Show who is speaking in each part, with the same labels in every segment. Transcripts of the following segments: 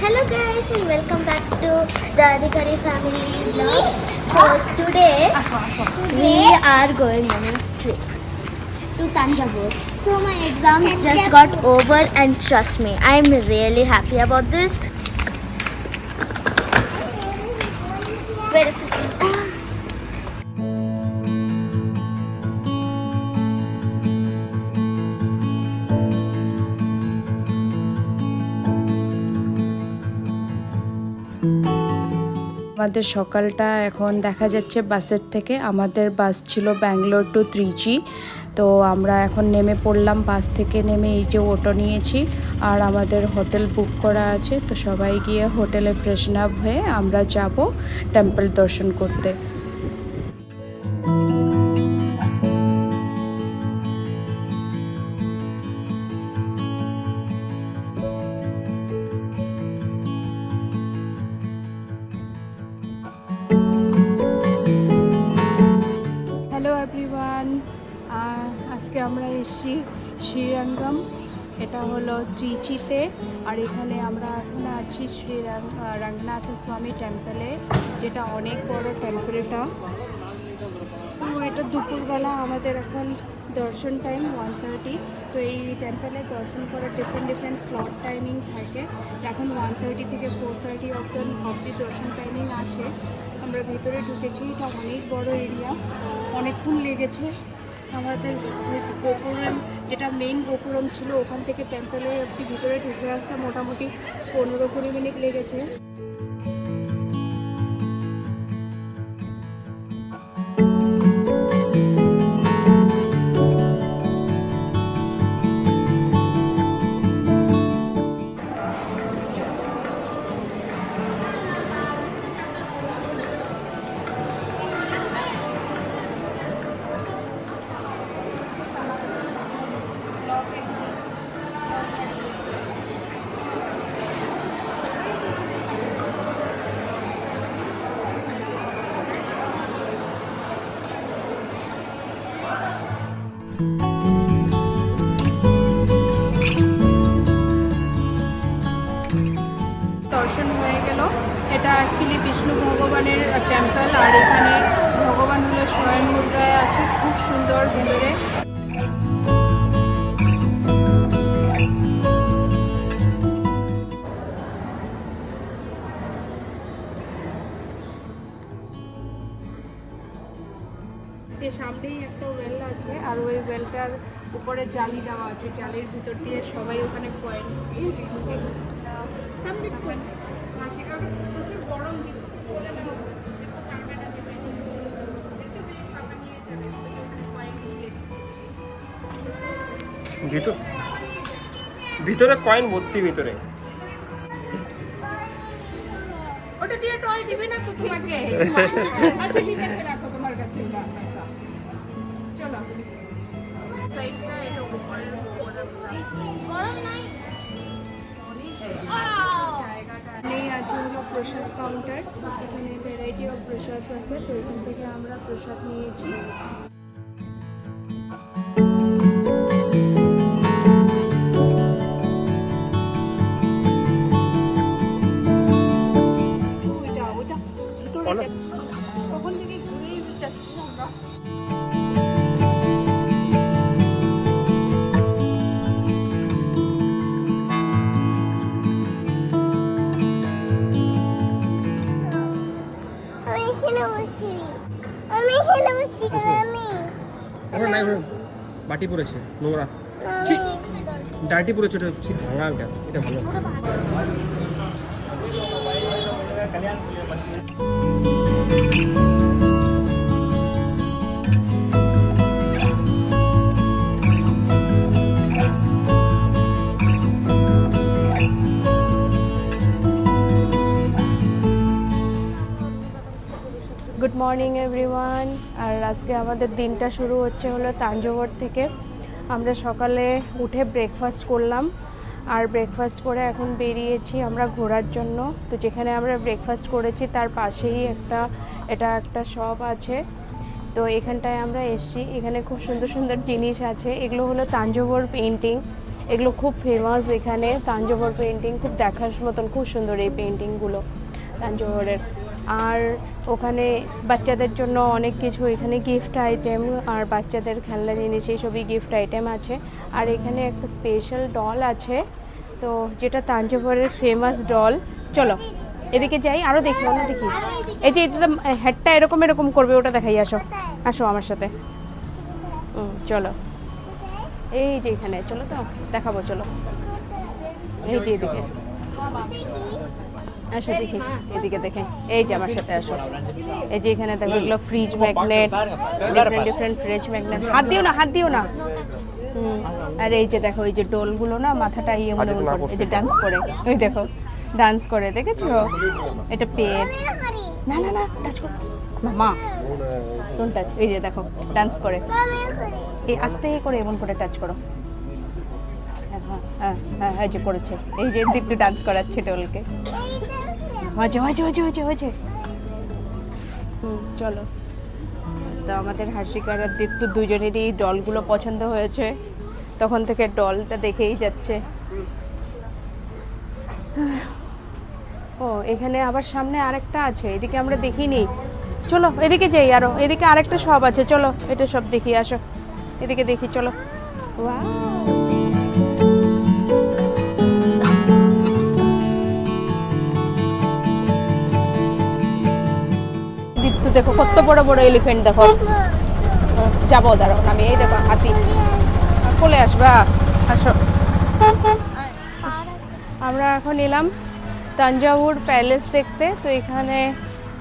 Speaker 1: Hello guys and welcome back to the Adhikari family vlogs. So today we are going on a trip to Tanjavur. So my exams just got over and trust me, I am really happy about this. Wait a second.
Speaker 2: আমাদের সকালটা এখন দেখা যাচ্ছে বাসের থেকে। আমাদের বাস ছিল Bangalore two Trichy. তো আমরা এখন নেমে পড়লাম, বাস থেকে নেমে এই যে অটো নিয়েছি আর আমাদের হোটেল বুক করা আছে। তো সবাই গিয়ে হোটেলে ফ্রেশন আপ হয়ে আমরা যাব টেম্পল দর্শন করতে। হ্যালো এভরিওয়ান, আজকে আমরা এসেছি শ্রীরঙ্গম। এটা হলো ত্রিচিতে, আর এখানে আমরা এখন আছি রঙ্গনাথ স্বামী টেম্পলে, যেটা অনেক বড় টেম্পলটা। তো এটা দুপুরবেলা আমাদের এখন দর্শন টাইম 1:30। তো এই টেম্পলে দর্শন করার ডিফারেন্ট স্লট টাইমিং থাকে। এখন 1:30 থেকে 4:30 অবধি দর্শন টাইমিং আছে। আমরা ভিতরে ঢুকেছি, এটা অনেক বড় এরিয়া, অনেকক্ষণ লেগেছে আমাদের। গোপুরম, যেটা মেইন গোপুরম ছিল, ওখান থেকে টেম্পলে অবধি ভিতরে ঢুকে আসতে মোটামুটি 15-20 মিনিট লেগেছে। দর্শন হয়ে গেল। এটা অ্যাকচুয়ালি বিষ্ণু ভগবানের টেম্পল, আর এখানে ভগবান হলো স্বয়ং মুদ্রায় আছে, খুব সুন্দর ভিতরে। এর সামনেই একটা ওয়েল আছে, আর ওই ওয়েলটার উপরে জালি দেওয়া আছে, জালির ভিতর দিয়ে সবাই ওখানে কয়েন দিয়ে দিচ্ছে। প্রচুর গরম
Speaker 3: ভিতরে কয়েন ভর্তি, ভিতরে
Speaker 2: ওটা দিয়ে টয় দিবে না তো তোমাকে? আচ্ছা ঠিক আছে, রাখো তোমার কাছে। চলো সাইডটা এটা উপরে
Speaker 1: গরম নাই।
Speaker 2: জায়গাটা নেই আছে হলো প্রসাদ কাউন্টার। এখানে ভ্যারাইটি অফ প্রসাদ আছে, তো এখান থেকে আমরা প্রসাদ নিয়েছি। তখন থেকে ঘুরেই যাচ্ছি আমরা।
Speaker 3: বাটি পড়েছে, নোংরা ডার্টি পড়েছে, ওটা ভাঙা, এটা ভালো।
Speaker 2: Good morning everyone. আর আজকে আমাদের দিনটা শুরু হচ্ছে হলো তাঞ্জোর থেকে। আমরা সকালে উঠে ব্রেকফাস্ট করলাম, আর ব্রেকফাস্ট করে এখন বেরিয়েছি আমরা ঘোরার জন্য। তো যেখানে আমরা ব্রেকফাস্ট করেছি তার পাশেই একটা শপ আছে। তো তো এখানটায় আমরা এসেছি। এখানে খুব সুন্দর সুন্দর জিনিস আছে। এগুলো হলো তাঞ্জোর পেইন্টিং। এগুলো খুব ফেমাস এখানে। তাঞ্জাভুর পেন্টিং খুব দেখার মতন, খুব সুন্দর এই পেন্টিংগুলো তাঞ্জাভুরের। আর ওখানে বাচ্চাদের জন্য অনেক কিছু, এখানে গিফট আইটেম আর বাচ্চাদের খেলনা জিনিস এইসবই গিফট আইটেম আছে। আর এখানে একটা স্পেশাল ডল আছে, তো যেটা তাঞ্জাভুরের ফেমাস ডল। চলো এদিকে যাই, আরও দেখি, অন্য দেখি। এই যে এটা হেডটা এরকম এরকম করবে, ওটা দেখাই। আসো আসো আমার সাথে। চলো এই যে এখানে, চলো তো দেখাবো, চলো এই যে এদিকে আসো, দেখি এদিকে দেখে, এই যে আমার সাথে আসো। এই যে এখানে দেখো এগুলো fridge magnet, different different fridge magnet. হাত দিও না, হাত দিও না। আর এই যে দেখো এই যে ডোলগুলো না মাথাটা ইয়ে মনে করে, এই যে ডান্স করে, ওই দেখো ডান্স করে, দেখেছো? এটা পেট, না না না টাচ করো মামা, ডোন্ট টাচ। এই যে দেখো ডান্স করে, এই আস্তে করে এমন করে টাচ করো। হ্যাঁ হ্যাঁ হ্যাঁ, এই যে করেছে, এই যে একটু ডান্স করাচ্ছে ডোলকে। হয়েছে হয়েছে হয়েছে হয়েছে হয়েছে। চলো, তো আমাদের হার্ষিকার আর দীপ্ত দুজনেরই ডলগুলো পছন্দ হয়েছে, তখন থেকে ডলটা দেখেই যাচ্ছে। ও এখানে আবার সামনে আরেকটা আছে, এদিকে আমরা দেখিনি। চলো এদিকে যাই, আরো এদিকে আরেকটা সব আছে, চলো এটা সব দেখি, আসো এদিকে দেখি, চলো। ওয়াও, দীপ্ত দেখো কত বড় বড় এলিফ্যান্ট, দেখো। যাবো, দাঁড়াও আমি, এই দেখো হাতি, কোলে আসবা, আসো। আমরা এখন এলাম তাঞ্জাভুর প্যালেস দেখতে। তো এখানে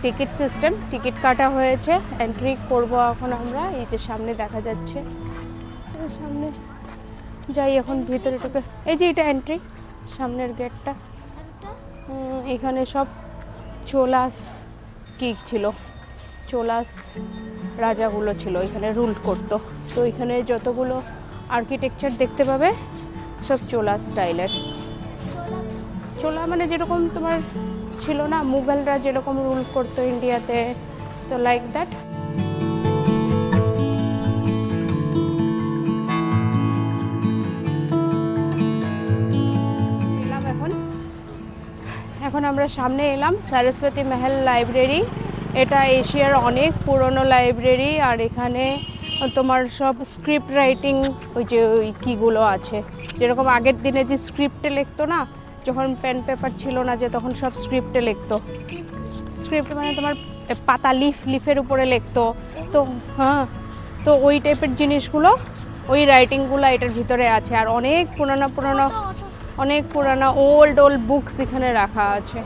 Speaker 2: টিকিট সিস্টেম, টিকিট কাটা হয়েছে, এন্ট্রি করব এখন আমরা। এই যে সামনে দেখা যাচ্ছে, সামনে যাই এখন ভিতরে ঢুকে। এই যে এটা এন্ট্রি, সামনের গেটটা। এখানে সব চোলাস কি ছিল, চোলাস রাজাগুলো ছিল, এখানে রুল করতো। তো এখানে যতগুলো আর্কিটেকচার দেখতে পাবে সব চোলা স্টাইলের। চোলা মানে যেরকম তোমার ছিল না, মুঘলরা যেরকম রুল করতো ইন্ডিয়াতে, তো লাইক দ্যাট। এখন আমরা সামনে এলাম সরস্বতী মহল লাইব্রেরি। এটা এশিয়ার অনেক পুরনো লাইব্রেরি। আর এখানে তোমার সব স্ক্রিপ্ট রাইটিং, ওই যে ওই কীগুলো আছে, যেরকম আগের দিনে যে স্ক্রিপ্টে লিখতো না, যখন পেন পেপার ছিল না, যে তখন সব স্ক্রিপ্টে লিখতো। স্ক্রিপ্ট মানে তোমার পাতা, লিফের উপরে লিখতো। তো হ্যাঁ, তো ওই টাইপের জিনিসগুলো, ওই রাইটিংগুলো এটার ভিতরে আছে। আর অনেক পুরানা ওল্ড বুকস এখানে রাখা আছে।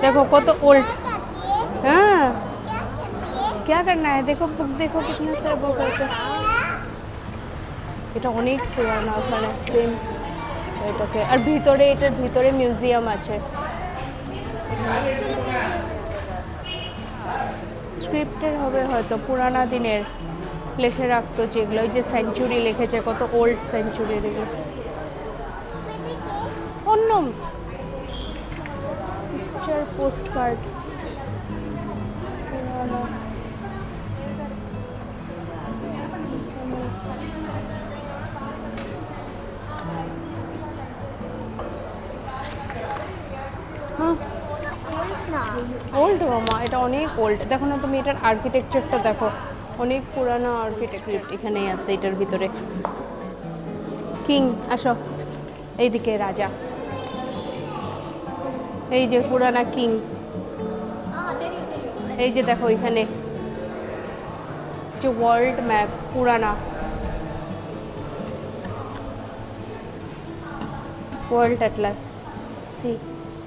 Speaker 2: দেখো কত ওল্ড। हाँ क्या करना है, देखो बुक देखो कितने सारे बुक আছে। এটা অনেক পুরানো, ওখানে সেম এটাকে। আর ভিতরে, এটার ভিতরে মিউজিয়াম আছে। স্ক্রিপ্টের হবে হয়তো, পুরানা দিনের লিখে রাখতো যেগুলো, ওই যে সেঞ্চুরি লিখেছে, কত ওল্ড সেঞ্চুরি। অন্য পিকচার, পোস্ট কার্ড, ওল্ড মামা, এটা অনেক ওল্ড। দেখো না তুমি, এটার আর্কিটেকচারটা দেখো, অনেক পুরানো আর্কিটেকচার এখানেই আছে এটার ভিতরে। কিং, আসো এইদিকে, রাজা, এই যে পুরানা কিং। এই যে দেখো এখানে যে ওয়ার্ল্ড ম্যাপ, পুরানা ওয়ার্ল্ড অ্যাটলাস, সি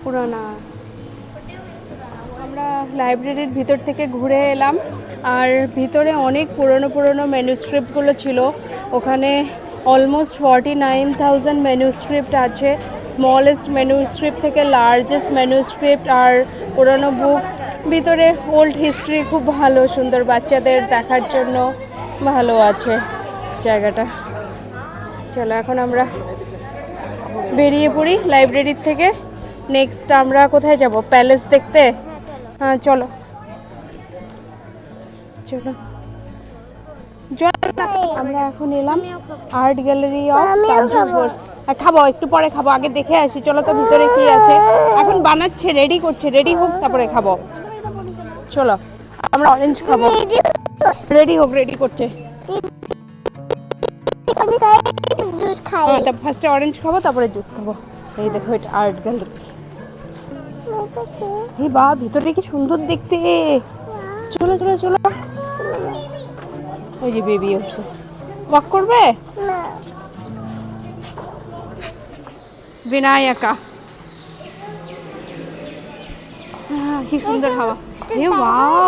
Speaker 2: পুরানা। আমরা লাইব্রেরির ভিতর থেকে ঘুরে এলাম। আর ভিতরে অনেক পুরনো ম্যানুস্ক্রিপ্টগুলো ছিল। ওখানে অলমোস্ট 49,000 ম্যানুস্ক্রিপ্ট আছে, স্মলেস্ট ম্যানুস্ক্রিপ্ট থেকে লার্জেস্ট ম্যানুস্ক্রিপ্ট। আর পুরনো বুকস, ভিতরে ওল্ড হিস্ট্রি, খুব ভালো, সুন্দর, বাচ্চাদের দেখার জন্য ভালো আছে জায়গাটা। চলো এখন আমরা বেরিয়ে পড়ি লাইব্রেরির থেকে। নেক্সট আমরা কোথায় যাব? প্যালেস দেখতে। হ্যাঁ চলো চলো। আমরা এখন এলাম আর্ট গ্যালারি অফ তাঞ্জাভুর। খাবো একটু পরে খাবো, আগে দেখে আসি। চলো তো ভিতরে কি আছে, এখন বানাচ্ছে, রেডি করছে, রেডি হোক তারপরে খাবো। চলো আমরা অরেঞ্জ খাবো, রেডি হোক, রেডি করছে।
Speaker 1: জুস খাই।
Speaker 2: হ্যাঁ, তা ফার্স্টে অরেঞ্জ খাবো তারপরে জুস খাবো। এই দেখো এটা আর্ট গ্যালারি। এই বা ভিতরে কি সুন্দর দেখতে। চলো চলো চলো, ওই যে বেবি উঠছে, ওয়াক করবে। বিনায়কা, কি সুন্দর হাওয়া। এ ওয়াও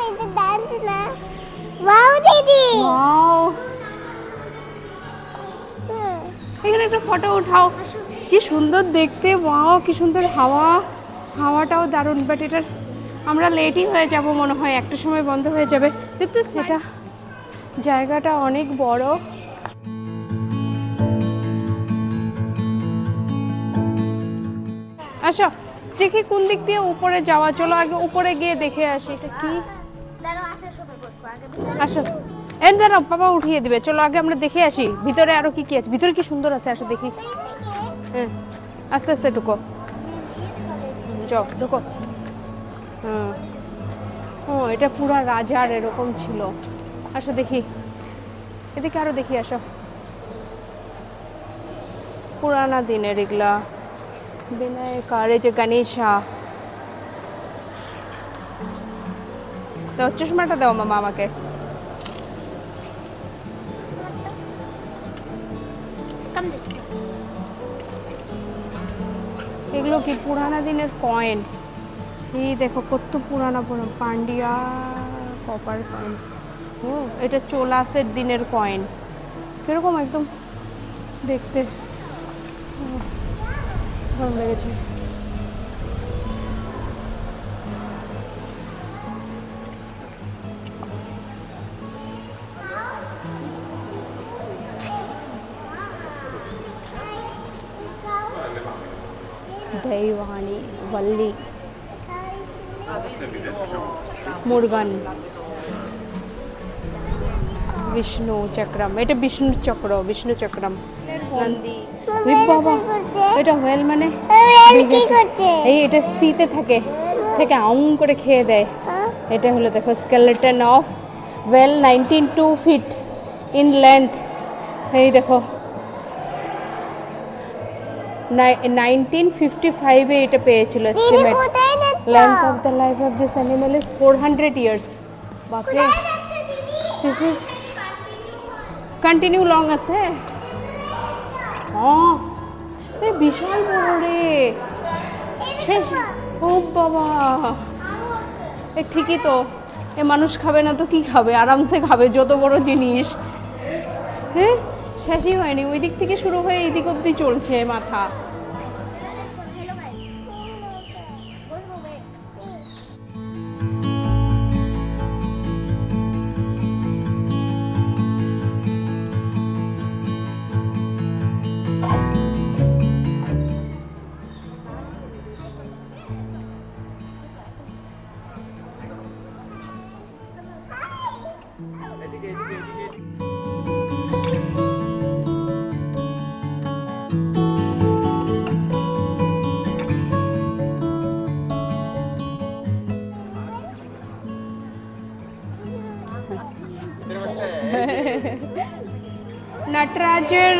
Speaker 1: এটা ডান্স না, ওয়াও দিদি,
Speaker 2: ওয়াও, এখানে একটা ফটো উঠাও, কি সুন্দর দেখতে। ওয়াও কি সুন্দর হাওয়া, হাওয়াটাও দারুণ। বাট এটার আমরা লেটই হয়ে যাব মনে হয়, একটা সময় বন্ধ হয়ে যাবে। দেখতে সেটা জায়গাটা অনেক বড়। আচ্ছা দেখি কোন দিক দিয়ে উপরে যাওয়া, চলো আগে উপরে গিয়ে দেখে আসি। এটা কি?
Speaker 1: দাঁড়াও আসার সময় বলবো, আগে
Speaker 2: আসো, এই দাঁড়াও, বাবা উঠিয়ে দিবে। চলো আগে আমরা দেখে আসি ভিতরে আরো কি কি আছে। ভিতরে কি সুন্দর আছে, আসো দেখি। হ্যাঁ আস্তে আস্তে ঢুকো, যাও ঢুকো। হ্যাঁ, ও এটা পুরা রাজার এরকম ছিল। আসো দেখি, এদিকে আরো দেখি, আসো। পুরানা দিনের এগুলা, বিনায়ক, আর এই যে গণেশা। দাও চশমাটা দাও মামা আমাকে। এগুলো কি পুরানা দিনের কয়েন। এই দেখো কত পুরানা পুরানো পান্ডিয়া কপার কয়েন্স। ও এটা চোলাসের দিনের কয়েন, কিরকম একদম দেখতে ভালো লেগেছে। दैवानी वल्ली मुर्गन विष्णु चक्रम, এটা বিষ্ণু চক্র, বিষ্ণু চক্রম। ওই বাবা, এটা হোয়েল মানে
Speaker 1: কি করছে?
Speaker 2: এই এটা সিতে থাকে, থেকে আউং করে খেয়ে দেয়। এটা হলো দেখো skeleton of whale, 19 feet in length. এই দেখো 1955 এটা পেয়েছিল estimate. Length of the life of this animal is 400 years. বাপরে, দিস ইজ কন্টিনিউ লং আছে। হ্যাঁ এই বিশাল বড় রে, শেষ। ও বাবা, এ ঠিকই তো, এ মানুষ খাবে না তো কি খাবে, আরামসে খাবে যত বড় জিনিস। হ্যাঁ শেষই হয়নি, ওই দিক থেকে শুরু হয়ে এই দিক অব্দি চলছে মাথা। নটরাজের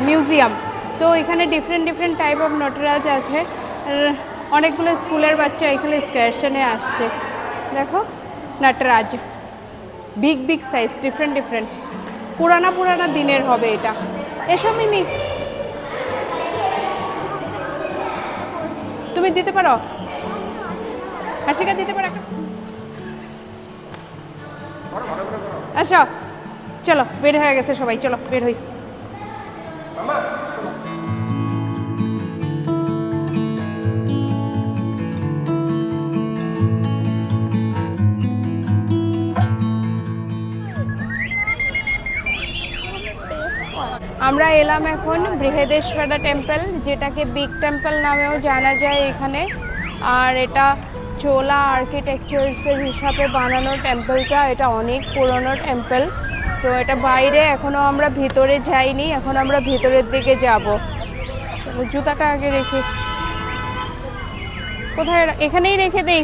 Speaker 2: মিউজিয়াম, তো এখানে different different type of Nataraj আছে। অনেকগুলো স্কুলের বাচ্চা এখানে এক্সকারশনে আসছে। দেখো Nataraj, big big size, different different, পুরানা পুরানা দিনের হবে এটা। এসো মিমি, তুমি দিতে পারো, হাসিকা দিতে পারো। আসো চলো, বের হয়ে গেছে সবাই, চলো বের হই। আমরা এলাম এখন বৃহদেশ্বরা টেম্পল, যেটাকে বিগ টেম্পল নামেও জানা যায় এখানে। আর এটা চোলা আর্কিটেকচার্সের হিসাবে বানানো টেম্পলটা, এটা অনেক পুরনো টেম্পল। তো এটা বাইরে, এখনো আমরা ভিতরে যাইনি, এখন আমরা ভিতরের দিকে যাব। চলো জুতাটা আগে রেখে, কোথায় এখানেই রেখে দেই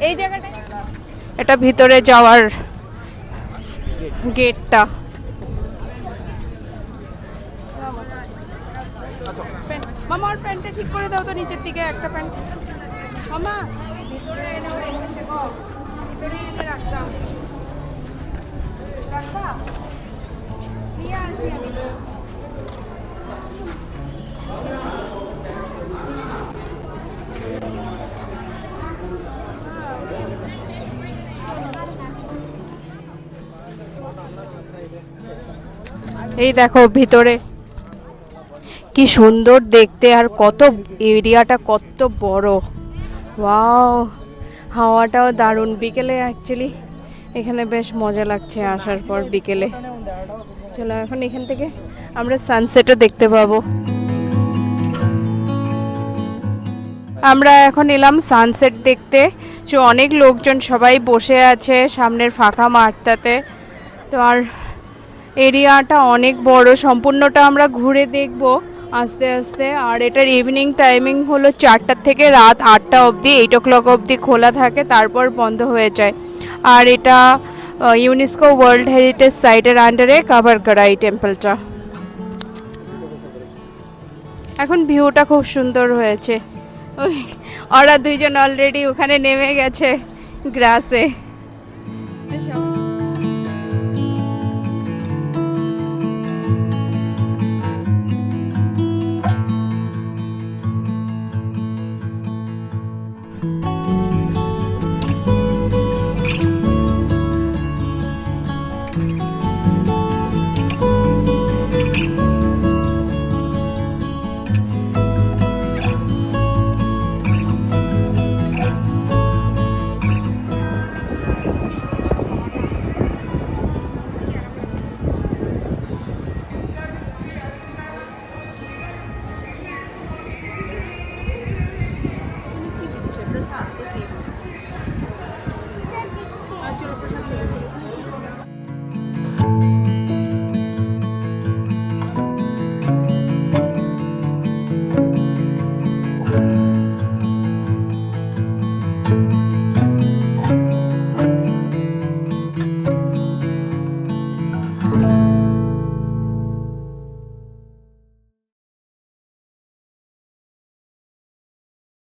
Speaker 2: এই জায়গাটা। এটা ভিতরে যাওয়ার গেটটা। মামা আর প্যান্টটা ঠিক করে দাও তো, নিচের দিকে একটা প্যান্ট। মামা ভিতরে এনে রেখেছে গো, ভিতরে এনে রাখতাম, রাখবা নিয়ে আসি আমি। এই দেখো ভিতরে কি সুন্দর দেখতে, আর কত এরিয়াটা কত বড়। ওয়াও, হাওয়াটাও দারুণ। বিকেলে অ্যাকচুয়ালি এখানে বেশ মজা লাগছে আসার পর বিকেলে। চলো এখন এখান থেকে আমরা সানসেটও দেখতে পাবো। আমরা এখন এলাম সানসেট দেখতে। তো অনেক লোকজন সবাই বসে আছে সামনের ফাঁকা মাঠটাতে। তো আর এরিয়াটা অনেক বড়, সম্পূর্ণটা আমরা ঘুরে দেখব আস্তে আস্তে। আর এটার ইভিনিং টাইমিং হলো 4টা থেকে রাত 8টা অবধি, 8 o'clock অবধি খোলা থাকে, তারপর বন্ধ হয়ে যায়। আর এটা ইউনেস্কো ওয়ার্ল্ড হেরিটেজ সাইটের আন্ডারে কভার করা এই টেম্পলটা। এখন ভিউটা খুব সুন্দর হয়েছে। ওরা দুইজন অলরেডি ওখানে নেমে গেছে গ্রাসে।